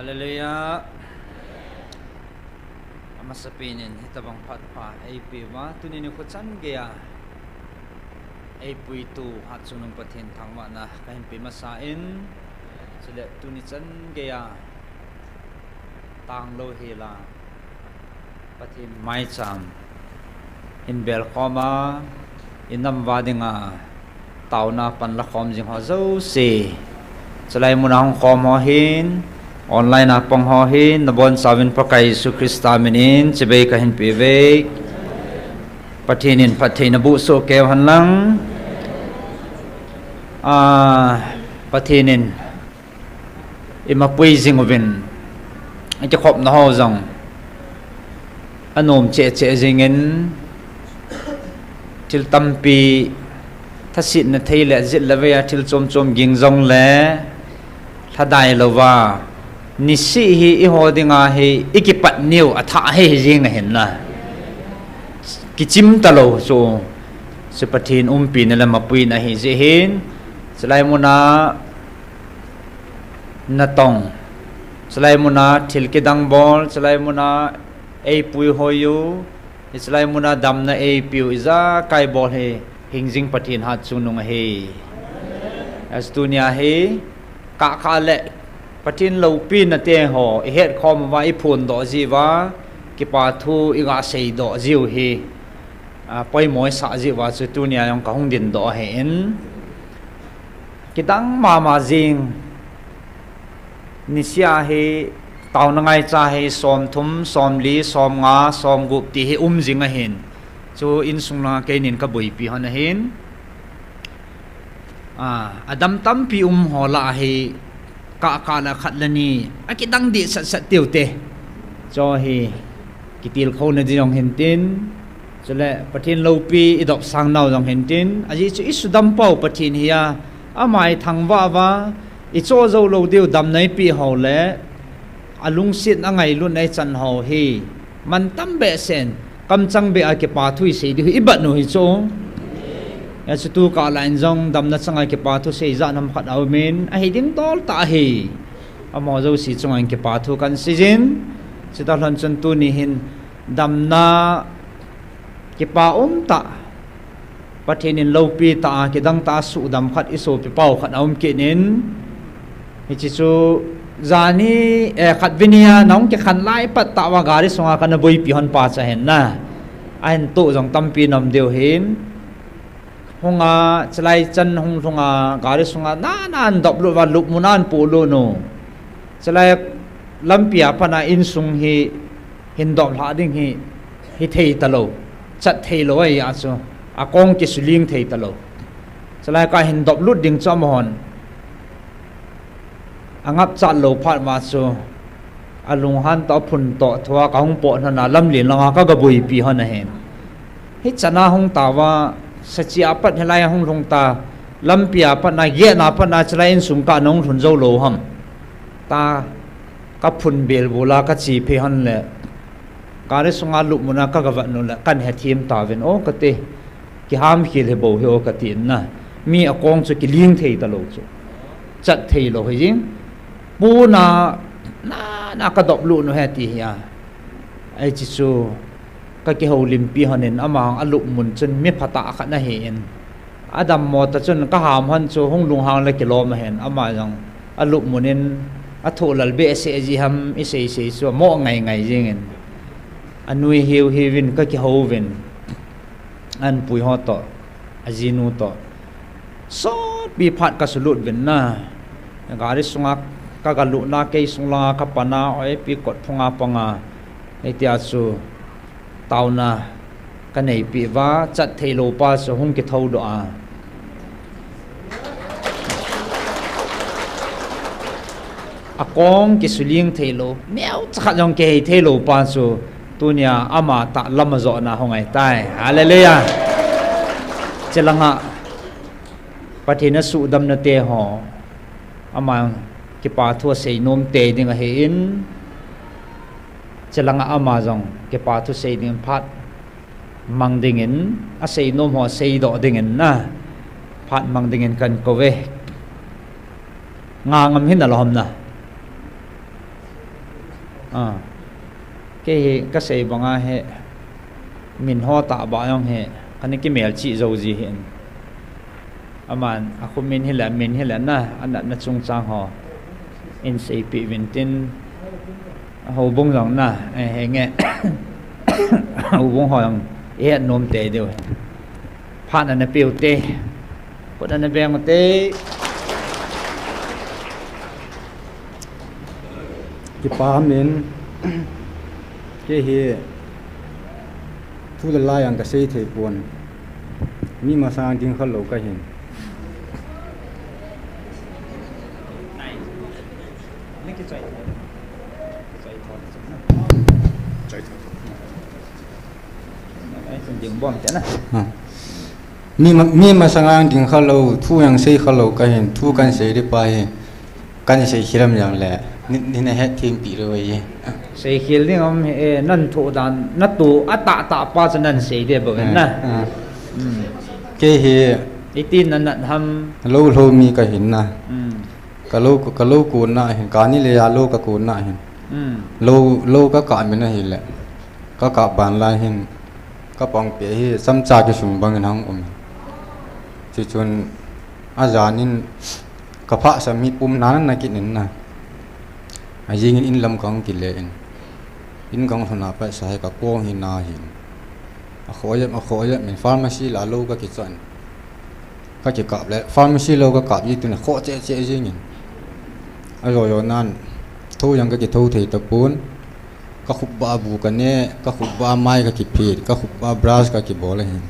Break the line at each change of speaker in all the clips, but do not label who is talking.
Hallelujah. Amasapinin hitabang patpa AP wa tunin ko chan gaya AP tu hat sunung pathin thangma na kahin pe masain sele tuni chan gaya tang lo hela pathin mai cham in bel khoma inam wadinga tauna pan la khom jing ho zo se chalai munang khom ho hin online apang ho hin nabon savin pakai Yesu Krista minin chebe kahin peve pathinin pathin bu so ke hanlang pathinin imapui jingwin ite khop na ho jong anom che che jingen til tampi thasit na theile zit lawe til chom chom ging jong le thadai lowa nisi hi I hodinga hi ikipat niu atha he jing hen na kichim talo so sepathin umpi na lamapui na hi je hin selai muna natong selai muna thilkidang bol selai muna ei pui hoyu selai muna damna ei piu iza kai bol he hingjing pathin hat sunung he as dunia he ka ka le pathin lo pin na te ho het khom wa I phun do jiwa ki pa thu iga sei do jiu hi poi moi sa jiwa chu tunia yong ka hung din do hen ki dang ma jing nisia he taw na ngai cha he som thum som li som nga som gup ti he jing a hen chu in sung la ke nin ka boi pi han hen adam tam pi hola he ka la khat lani akidang di sat sat tiu te cho hi kitil kho na jong hentin chole pathin lopi idop sang naw jong hentin aji chu isudam pau pathin hiya amai thangwa wa I cho zo lo deu dam nai pi ho le alung sit angai lu nai chan ho hi man tam be sen kam chang be a ke pa thui sei di ibat no hi cho ya chu ka lain jong dam na changai ke pa thu sei za nam khat au min a hi dim tol ta hi amo zo si chungai ke pa thu kan sijin sita hlan chan tu ni hin dam na ke pa ta pathinin lopi ta ke dang ta su dam khat iso pi pau khat aum ke nin hi chi chu zani khat vinia nong ke khan lai pat ta wa gari songa kan boi pi hon pa cha hen na ain tu jong tam pi nam deu hin honga chalai chan hong thonga gari songa na nan dop lu wa lup munan pu lu no chalai lampia pana in sung hi hin dop la ding hi thei talo chat thei lo ai a chu akong ke suling thei talo chalai ka hin dop lut ding chom hon angap chat lo phat ma chu alung han to phun to thwa ka hong po na lam lin langa ka ga bui pi hon hen hi chana hong ta wa sachi apat helai hong thong ta lampia pat na ye na pat na chalai in sum ka nong thun zo lo ham ta ka phun bel bola ka chi phe han le ka re sunga lu muna ka ga no la kan he thim ta ven o ka te ki ham ki le bo he o ka tin na mi akong chu ki ling thei ta lo chu chat thei lo hi jing pu na ka dop lu no he ti ya ai chi chu ka ki ho lim pi hanen amang alu mun chen mi phata kha na hen adam mo ta chen ka ham han chu hong lung hang le ki lo ma hen ama jang alu munin a tho lal be se ji ham I sei chu mo ngai jingen anui hiu hivin ka ki ho vin an pui ho to ajinu to so bi phat ka sulut vin na gari sunga ka galu na ke sungla ka pana oi pi kot phunga panga etia chu tauna kanei pi wa chat theilo pa so hung ki thau do a akong ki suling theilo meu chakha jong ke theilo pa so tunia ama ta lamazo na hongai tai hallelujah chelanga pathina su dam na te ho ama ki pa thu sei nom te ding a hin chelanga ama jong ke pa thu sei ding phat mang dingin a sei nom ho sei do dingin na phat mang dingin kan ko ve nga ngam hin na lom na cái cái xây bằng à hệ mình ho tạ bảo ông hệ anh cái mail chị giàu gì hiện aman aku min hila na anak na chung chang ho in sei pi vintin ho bong long na he nge ho bong ho yang e nom te deu phan an piu te ko an beng te
ki pa min ke hi thu la la yang ka sei the pon mi ma sang ding khalo ka hin mi ma sang ding khalo thu yang sei khalo ka hin thu kan sei ri pa hi kan sei hiram yang le ni na he thim pi ro ye
sei khil ni om e nan thu dan na tu ata ta pa chanan sei de bo na
ke hi
itin nan ham
lo mi ka hin na ka lo ku na hin ka ni le ya lo ka ku na hin lo ka mi na hi le ka ban la hin ka pong pe hi sam cha ki sum bang nang chi chun a janin ka pha sa mi pum nan na ki nin na a jing in lam kong ki le in kong thona pa sai ka kong hi na hin a khoya min pharmacy la lo ka ki chan ka ki kap le pharmacy lo ka kap yi tu na kho che jing in a yo nan thu yang ka ki thu thei ta pun ka khup ba bu ka ne ka khup ba mai ka ki phit ka khup ba brush ka ki bol hin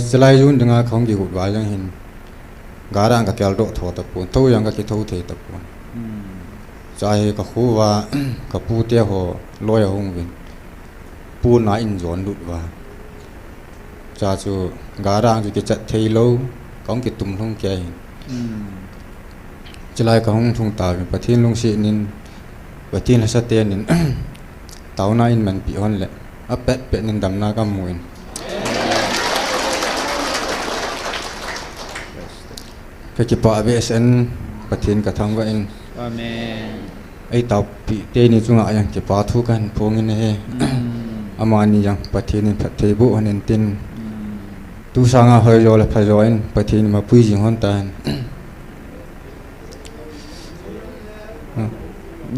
chilai jun dinga khong ki hu ba jang hin garang ka kyal do tho ta pun thu yang ka ki thu thei ta pun chai ka khu wa ka pu te ho loya hung win pu na in zon lut wa cha chu garang ju ki chat thei lo kong ki tum thong ke chilai ka hung thung ta pathin lung si nin pathin la sa te nin tau na in man pi on le a pet nin dam na ka muin ka ki pa be sen pathin ka thang wa in
amen
ai tau pi te ni chunga yang ki pa thu kan phong in he amani yang pathin in phat thei bu hanin tin tu sanga hoi yo la pha join pathin ma pui jing hon tan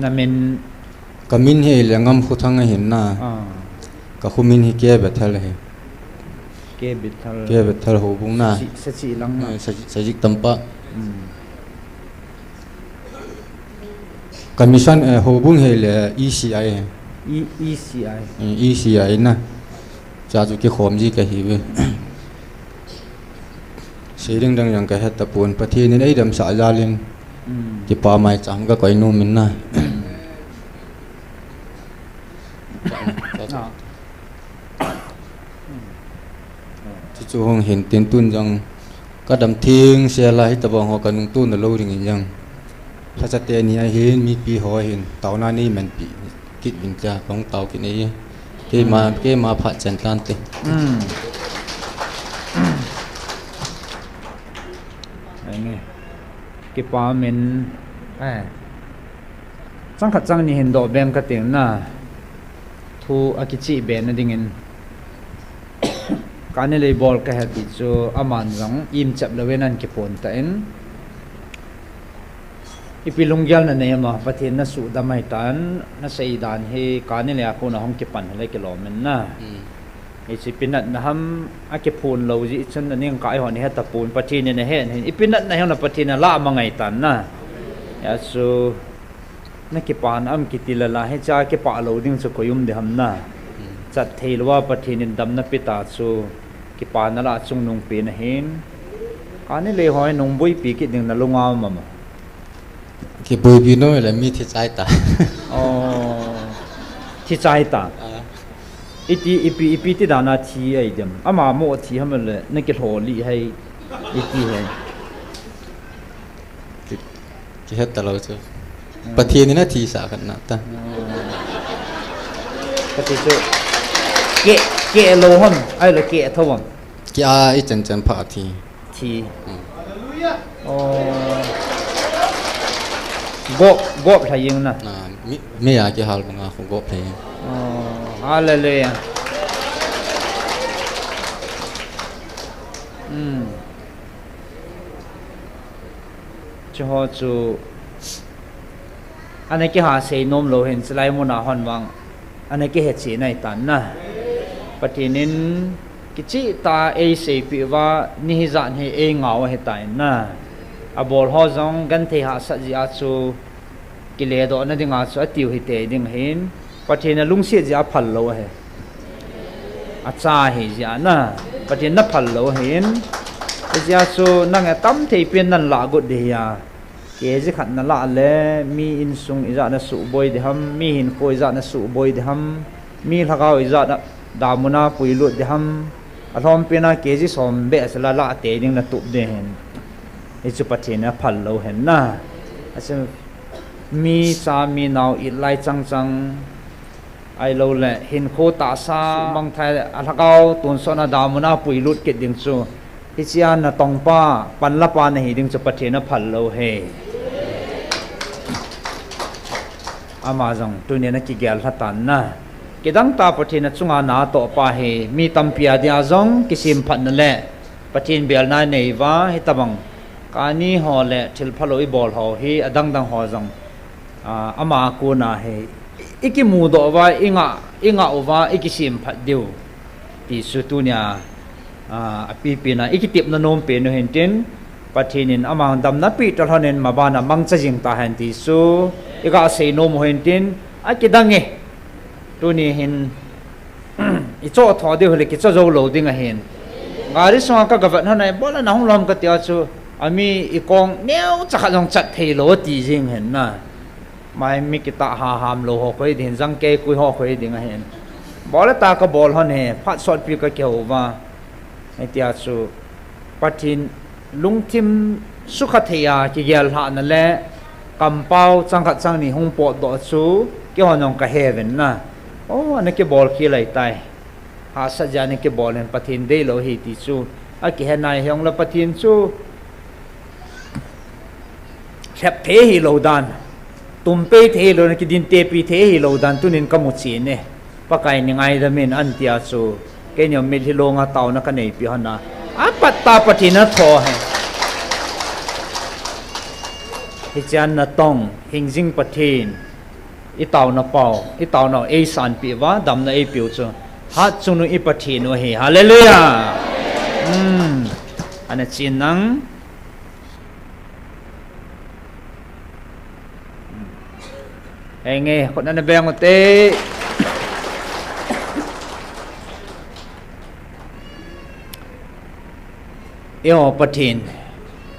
na min
kamin he lengam khu thang hin na ka khumin hi ke be thal he
ke bit thal
ho bung na
sa chi lang na
sa jik tampa commission ho bung he le ECI na cha ju ki khom ji ka hi we seiring dang yang ka het ta pun pathin ni ai dam sa jalin ki pa mai cham ka koi nu min na chu hong hin tin tun jang ka dam thing se la hi ta bang ho kan tu na lo ring yangถ้าจะเตนี่เห็นมีปีหอยเห็นเต่าหน้านี่มันปีกิดบินจ่าของเต่ากินนี่เกมาผัดจันทร์เต
ไอ้ไงเก็บปลาเหม็นจังขัดจังนี่เห็นดอกแบมกระเตียงน่ะทูอากิจิเบนนั่นดิ่งเงินการนี่เลยบอลกระหัดอีจูอามันจังอิมจับเลเวนันเก็บผลแต่เอ็นipilungyal na nema pathin na su damai tan na sei dan he kanile ako na hong kipan halai kilomen na ipinat na ham ake phun lo ji chen na ning kai hon he ta pun pathin ne he ipinat na he na pathin na la mangai tan na ya su na kipan am kitila la he cha ke pa lo ding chu koyum de ham na chat theilwa pathin dam na pita chu kipan na la chung nung pe na hin kanile hoi nung boi pi ki ding na lunga mama
ki bui bi no la mi thi chai ta
thi chai ta ipi ti dana thi ai dem ama mo thi ham le na ke tho li hai iti hai
ki het ta lo chu pathin ni na thi sa kan na ta
pati chu ke lo hon ai le ke thawam
ki a I chan pha thi
gop thay yung na
mi à cái hal nga không góp thì
hallelujah cho chu anh ấy cái hà xây nôm lô hình slide môn nào hoàn vang anh ấy cái hệ chỉ này tán na bắt thì nên cái chỉ ta ấy xây bị và ni dạn hay ấy ngạo hay tại na à bol ho zong gan thì hạ sát gì à chu cái lẽ đó nó đi ngạo chu tiêu hay tệ đi hình bắt thì nó lung xịt gì à phật lô hay à cha hay gì à na bắt thì nó phật lô hình cái gì à chu năng cái tấm thì bên năng lạ gột đi à cái gì khăn năng lạ lẽ mi in sung ý ra nó sụ bôi đi ham mi hình khôi ra nó sụ bôi đi ham mi thắc ao ý ra nó đào muna pui lụt đi ham à thom pina cái gì xóm bẹ sẽ là lạ tệ nhưng là tụt đi hen cái chú bắt thì nó phật lô hen na à xem mi cha mi nào ít lại chăng chăng ai lâu lệ hình khô tạ sa mang thai à thắc ao tuần sau nó đào muna pui lụt kết tiếng chú cái gì anh là tông pa pan la pa này tiếng chú bắt thì nó phật lô he Amazon tu ni na kigel hatan na kidang ta patin chunga na to pa he mi tampia dia zong kisim phan le patin bel na nei wa he tabang kani ho le thil phaloi bol ho hi adang dang ho zong ama ko na he ikimu do wa inga owa ikisim phat diu ti su tu nya api pi na ikitip na nom pe no hen tin patinin amang dam na pi tol honen mabana mangcha jing ta han ti su ika sei no mo hen tin akidange tu ni hin I cho tho de hole ki cho zo lo ding a hen ngari so ka gavan hanai bola na hong lom ka tia chu ami ikong neu cha kha jong chat thei lo ti jing hen na mai mi ki ta ha ham lo ho khoi din jang ke kui ho khoi ding a hen bola ta ka bol hon he phat shot pi ka keu wa ai tia chu patin lungthim sukhathia ki gel ha na le kampau changkhat chang ni hung po do chu ki honong ka heaven na anh cái ball kia lại tay hạ sát ra anh cái ball hen pathin đây lo hi ti chu a ki hen nai hong la pathin chu khep the hi lo dan tum pe the lo na ki din te pi the hi lo dan tunin ka mu chi ne pa kai ni ngai da min an tia chu ke nyom mi hi lo nga taw na ka nei pi hana a patta pathina tho he hi chan na tong hingjing pathin itau na pau itau na e san pi wa dam na e piu chu hat chu nu ipathi no he hallelujah ana chin nang ai nghe con anh bèn một tê yêu pathin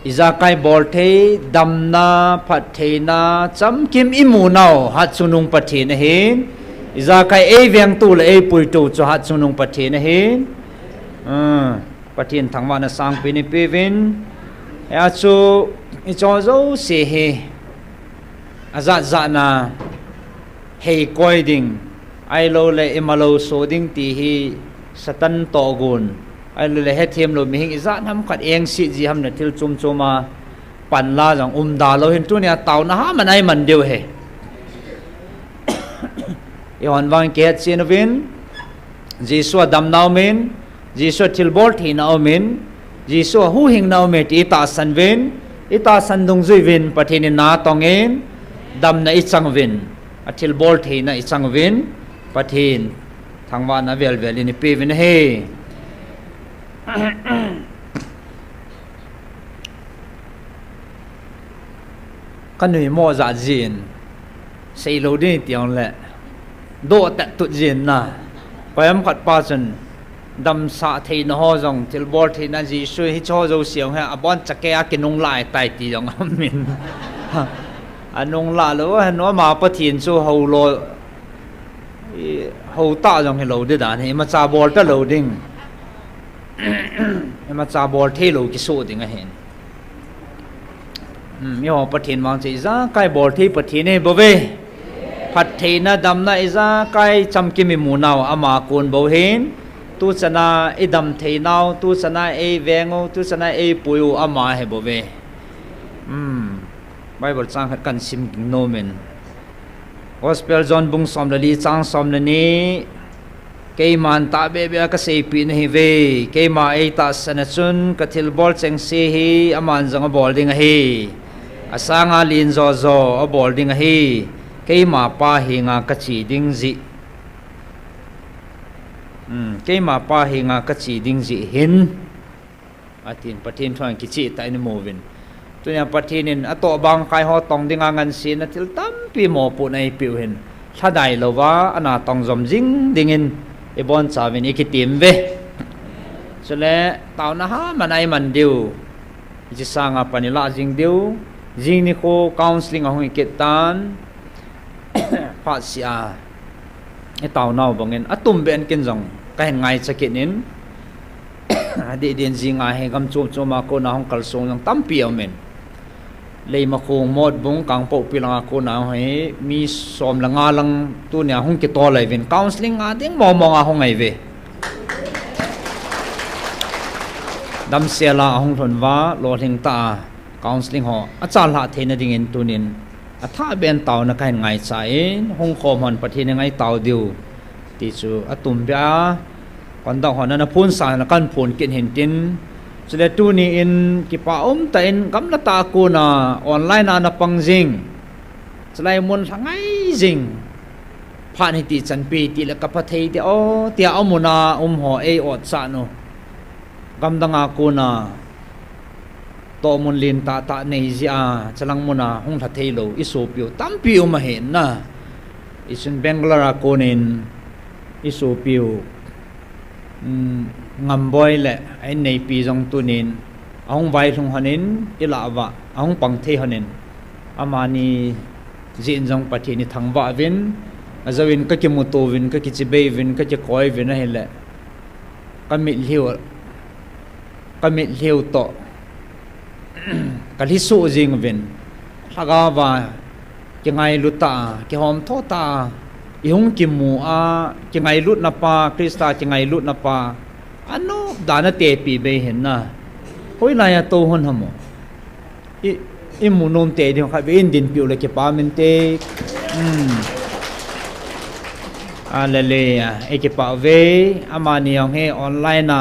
iza kai bol the dam na phat the na cham kim imu nau hat sunung pathe na hin iza kai e veng tu le e pui tu cho hat sunung pathe na hin pathin thangwa na sang pini pevin ya chu I cho zo se he azat za na he koi ding ai lo le imalo so ding ti hi satan to gun ai le he them lo mi hing za nam khat eng si ji ham na thil chum chuma pan la jang da lo hin tu nia taw na ha man ai man deu he yon wang ke chin vin jisu dam naw min jisu thil bol thi naw min jisu hu hing naw me ti ta san vin ita san dung zui vin pathin na tongin dam na ichang vin athil bol thi na ichang vin pathin thangwa na vel vel ni pe vin he kan nui mo za jin sei lo din tiang le do ta tu jin na payam khat pa chen dam sa thei na ho jong til bol thei na ji sui hi cho zo siang ha abon chake a kinung lai tai ti jong amin anung la lo no ma pathin chu ho lo ho ta jong he lo de dan he ma cha bol ta lo ding em cha bol the lo ki so ding a hen yo pathin mang che za kai bol thi pathin ne bo ve phat the na dam na iza kai cham ki mi mu naw ama kun bo hen tu chana e dam the naw tu chana e vengo tu chana e puyu ama he bo ve Bible chang khat kan sim no men Gospel John bung som la li chang som la ni Keiman ta be be ka sei pi ni ve keima ei ta sanachun ka thil bol cheng se hi aman zanga bol ding hi asanga lin zo zo a bol ding hi keima pa hi nga ka chi ding zi keima pa hi nga ka chi ding zi hin atin patin thang ki chi ta ni movin tunya patinin ato bang kai ho tong ding ngan sin na thil tam pi mo pu nei piu hin thadai lowa ana tong zom jing dingin ibon savin ikitim ve sole tao na ha manai man diu ji sanga panila jing diu jing ni ko counseling ahong ikitan pa sia e tao nau bangin atum ben kin jong kai ngai chakinin adi den jinga he gam chum chuma ko na hong kalsong yang tampi amen lei ma khong mod bung kang po pilanga ko na he mi som langa lang tu nya hong ki to lai vin counseling a ding mo mo nga hong ai ve dam sela hong thon wa lo thing ta counseling ho achal ha thena ding in tunin atha ben taw na kai ngai cha in hong khom hon pathin ngai taw diu ti chu atum bia kon da hon na phun sa na kan phun kin hin tin sele tu ni in ki pa ta in kam na ta ko na online na pangjing selai mun sangai jing pha ni ti chan pi ti la ka pathei ti o tia amuna ho e ot sa no gam danga ko na to mun lin ta ta nei zia chalang muna hong tha thei lo isu piu tam piu ma hen na isun Bangalore ko nin isu piu ngam boy le ai nei pi jong tunin ong vai thung hanin ilawa ong pang the hanin amani jin jong pathi ni thangwa vin azawin ka ki muto vin ka ki chibe vin ka ki koi vin a hele kamit hiu to kalisu jing vin thagawa ki ngai luta ki hom thota yung ki mu a ki ngai lut na pa krista ki ngai lut na pa ano dana te pi be hen na hoi la ya to hon hamo i munom te di kha be in din pi le ke pa men te aleleya e ke pa ve amani yong he online na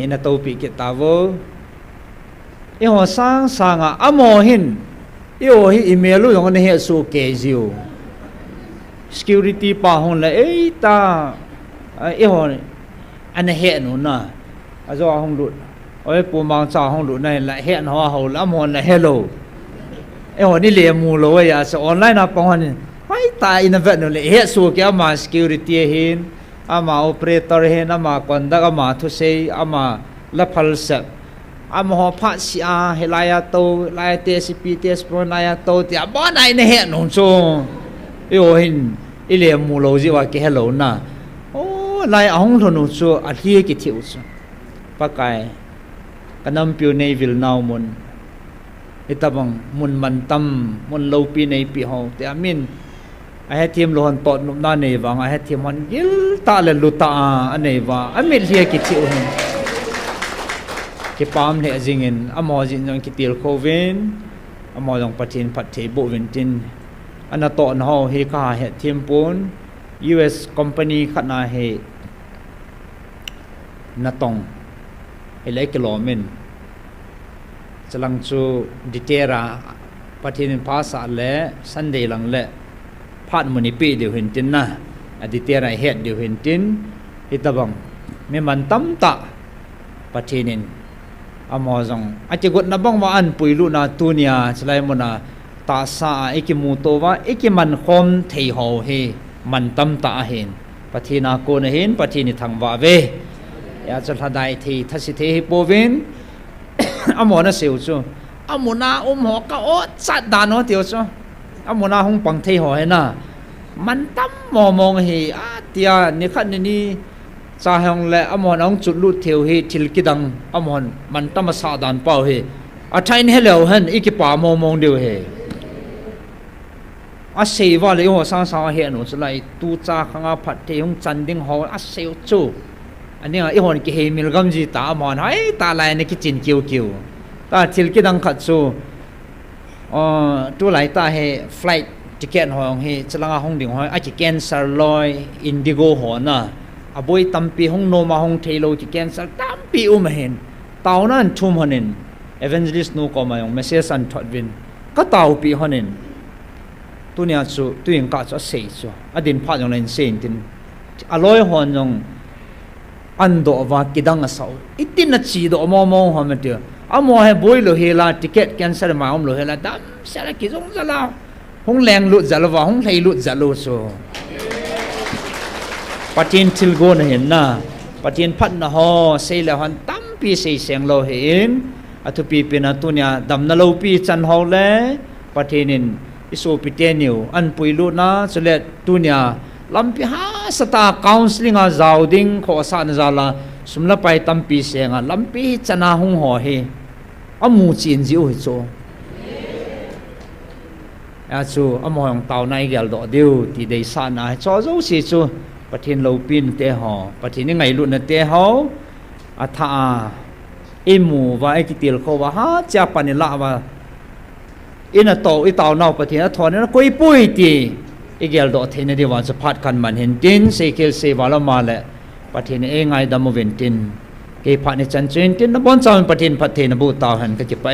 ina to pi ke ta vo e ho sang sanga amo hin yo hi email lu yong ne he su ke jiu security pa hon la e ta e ho anh hẹn nó na do không lụt ôi bố mang chào không lụt này lại hẹn họ hầu lắm hòn là hello em hỏi đi liền mù lối à sao online nào bằng hòn hay tại in vậy nó lại hẹn số cái mà security hin ama operator hin ama conduct ama thu sei ama lapal sep ama họ phát xia helaya to laya TCP TSP laya to thì bọn này nó hẹn nó cho yêu hin đi liền mù lối gì vậy cái hello na lai ahong thonu chu a hli ki thiu chu pakai kanam piu nei vil naw mun itabang mun man tam mun lo pi nei pi ho te amin a he thiam lo hon tot num na nei wang a he thiam hon gil ta le lu ta a nei wa amin hli ki thiu hin ki pam le jingin amo jin jong ki til khovin amo jong pathin phat thei bo vin tin ana to no he ka he thiam pun US company khana he natong ele kilomin chalang chu ditera pathin phasa le Sunday lang le phat muni pi deu hin tin na aditera het deu hin tin hitabang me man tam ta pathinin amozong achigot na bang wa an puilu na tunia chlai mona ta sa ekimuto wa ekiman khom thei ho he man tam ta hen pathina ko na hen pathini thangwa ve ya chal hadai thi thasi the hi povin amona seu chu amona ho ka o chat dan ho tio chu amona hong pang thei ho he na man tam mo mong hi a tia ni khan ni cha hong le amon ong chut lut theu hi thil kidang amon man tam sa dan pau hi a thain hello han ikipa mo mong deu he a sei wa le ho sang sang he no chlai tu cha khanga phat the hung chan ding ho a seu chu ani a hon ki he mil gam ji ta mon hai ta lai ne ki chin kiu kiu ta thil ki dang khat chu ตัวไหลตาเฮไฟล์จิเกตหองเฮจะลางห้องดิ่งหอยอาจิเกนซาร์ลอยอินดิโกหอนะบอยตัมปีห้องโนมาห้องเทโลจิเกนซาร์ตัมปีเห็นเต่านั้นทุ่มหันินเอเวนเจลิสโนก็มาอย่างเมสเซสันทอดวินก็เต่าปีหันินตัวเนี้ยจู่ตัวยังกัดจะเสียจู่ดินพัดอย่างไรเสียดินอร่อยหอนอย่างอันโดว่ากิดังอาสาวอิตินัดชีโดมองหอมเดียวมอให้บอยโลเฮลาติเกตแคนเซอร์มาโลเฮลาดัมเสร็จกิจงจะลาห้องแรงลุดจะลว่าห้องไทยลุดจะลุโซปัจจินทิลโกนเห็นนะปัจจินพัดนะฮอเสียแล้วหันตั้มปีเสียงเราเห็นอัตุปีเป็นตัวเนี้ยดำนาโลปีจันฮอลเล่ปัจจินินอิสุปิเตนิวอันปุยลุนะสุดเลยตัวเนี้ยลำพิหาสตาคาวน์ซิลิงอาจาวดิ้งขอสานจาลาสมละไปตั้มปีเสียงลำพิจันหงหอเฮมูจินจิโอโซอาจูมองเต่าในเกลดอดิวที่ได้สานายจอจูสิจูปะทินโลปินเตหอปะทินยังไงลุนเตหออัฐาอิมูว่าไอ้กิติลเขาว่าฮะจะปนิละว่าอินโตอิเต่าเนาปะทินทอนนั้นกุยปุยตีอีเกลดอเทนดีวันสะพัดกันมันเห็นดินเซเกลเซวาลมาเลปะทินเองไงดามเวนตินเกี่ยพันในจันทร์ตินนบอนจาวปะทินพัดเทนบูตาหันก็จะไป